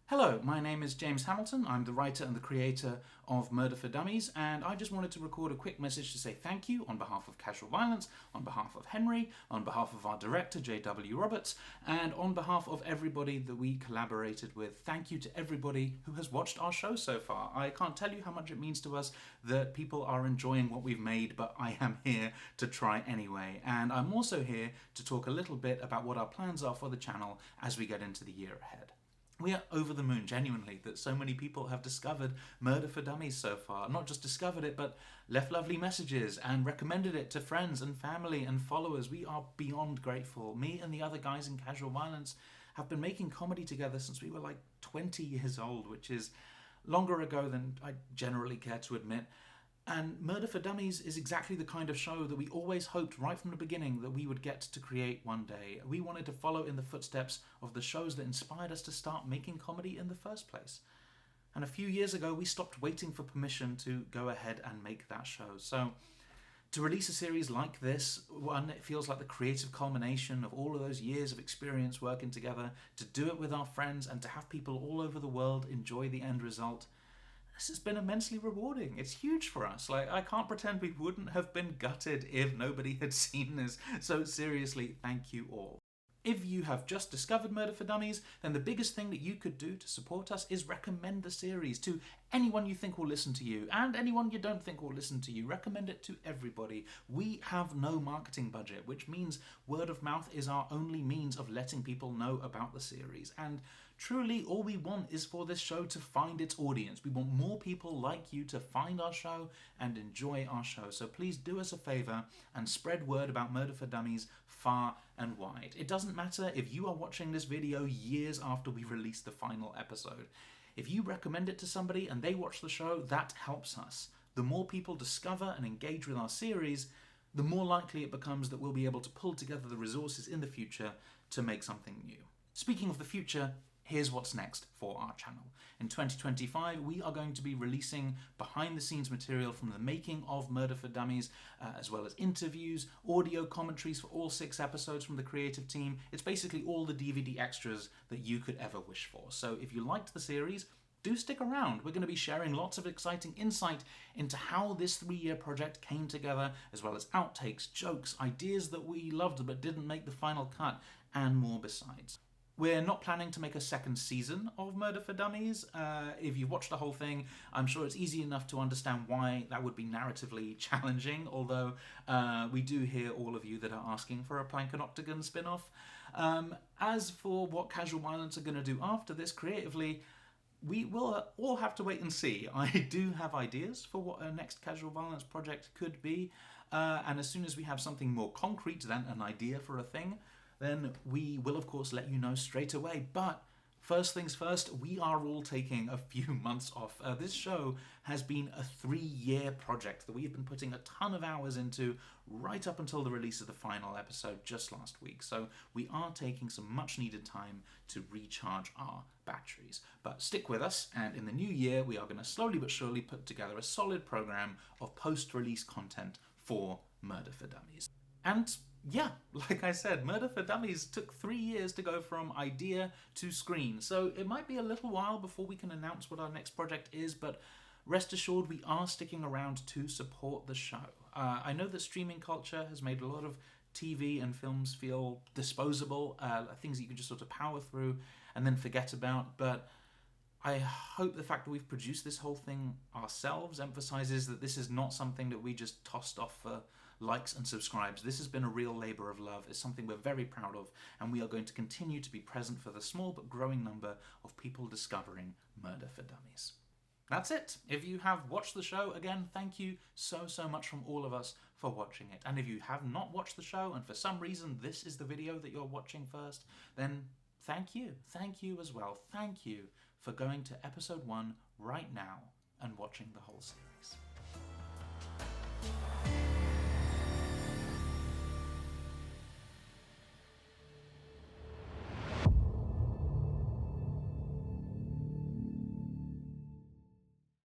Hello, my name is James Hamilton. I'm the writer and the creator of Murder for Dummies, and I just wanted to record a quick message to say thank you on behalf of Casual Violence, on behalf of Henry, on behalf of our director J.W. Roberts, and on behalf of everybody that we collaborated with. Thank you to everybody who has watched our show so far. I can't tell you how much it means to us that people are enjoying what we've made, but I am here to try anyway. And I'm also here to talk a little bit about what our plans are for the channel as we get into the year ahead. We are over the moon, genuinely, that so many people have discovered Murder for Dummies so far. Not just discovered it, but left lovely messages and recommended it to friends and family and followers. We are beyond grateful. Me and the other guys in Casual Violence have been making comedy together since we were like 20 years old, which is longer ago than I generally care to admit. And Murder for Dummies is exactly the kind of show that we always hoped right from the beginning that we would get to create one day. We wanted to follow in the footsteps of the shows that inspired us to start making comedy in the first place. And a few years ago, we stopped waiting for permission to go ahead and make that show. So to release a series like this, one, it feels like the creative culmination of all of those years of experience working together, to do it with our friends and to have people all over the world enjoy the end result. This has been immensely rewarding. It's huge for us. I can't pretend we wouldn't have been gutted if nobody had seen this. So seriously, thank you all. If you have just discovered Murder for Dummies, then the biggest thing that you could do to support us is recommend the series to anyone you think will listen to you, and anyone you don't think will listen to you. Recommend it to everybody. We have no marketing budget, which means word of mouth is our only means of letting people know about the series. And truly, all we want is for this show to find its audience. We want more people like you to find our show and enjoy our show. So please do us a favor and spread word about Murder for Dummies far and wide. It doesn't matter if you are watching this video years after we release the final episode. If you recommend it to somebody and they watch the show, that helps us. The more people discover and engage with our series, the more likely it becomes that we'll be able to pull together the resources in the future to make something new. Speaking of the future, here's what's next for our channel. In 2025, we are going to be releasing behind-the-scenes material from the making of Murder for Dummies, as well as interviews, audio commentaries for all 6 episodes from the creative team. It's basically all the DVD extras that you could ever wish for. So if you liked the series, do stick around. We're going to be sharing lots of exciting insight into how this 3-year project came together, as well as outtakes, jokes, ideas that we loved but didn't make the final cut, and more besides. We're not planning to make a second season of Murder for Dummies. If you've watched the whole thing, I'm sure it's easy enough to understand why that would be narratively challenging, although we do hear all of you that are asking for a Plank and Octagon spin-off. As for what Casual Violence are going to do after this creatively, we will all have to wait and see. I do have ideas for what our next Casual Violence project could be, and as soon as we have something more concrete than an idea for a thing, then we will of course let you know straight away. But first things first, we are all taking a few months off. This show has been a 3-year project that we have been putting a ton of hours into right up until the release of the final episode just last week. So we are taking some much needed time to recharge our batteries. But stick with us, and in the new year we are going to slowly but surely put together a solid program of post-release content for Murder for Dummies. And yeah, like I said, Murder for Dummies took 3 years to go from idea to screen, so it might be a little while before we can announce what our next project is, but rest assured we are sticking around to support the show. I know that streaming culture has made a lot of TV and films feel disposable, things that you can just sort of power through and then forget about, but I hope the fact that we've produced this whole thing ourselves emphasizes that this is not something that we just tossed off for likes and subscribes. This has been a real labor of love. It's something we're very proud of, and we are going to continue to be present for the small but growing number of people discovering Murder for Dummies. That's it. If you have watched the show, again, thank you so much from all of us for watching it. And if you have not watched the show and for some reason this is the video that you're watching first, then thank you. Thank you as well. Thank you for going to episode 1 right now and watching the whole series.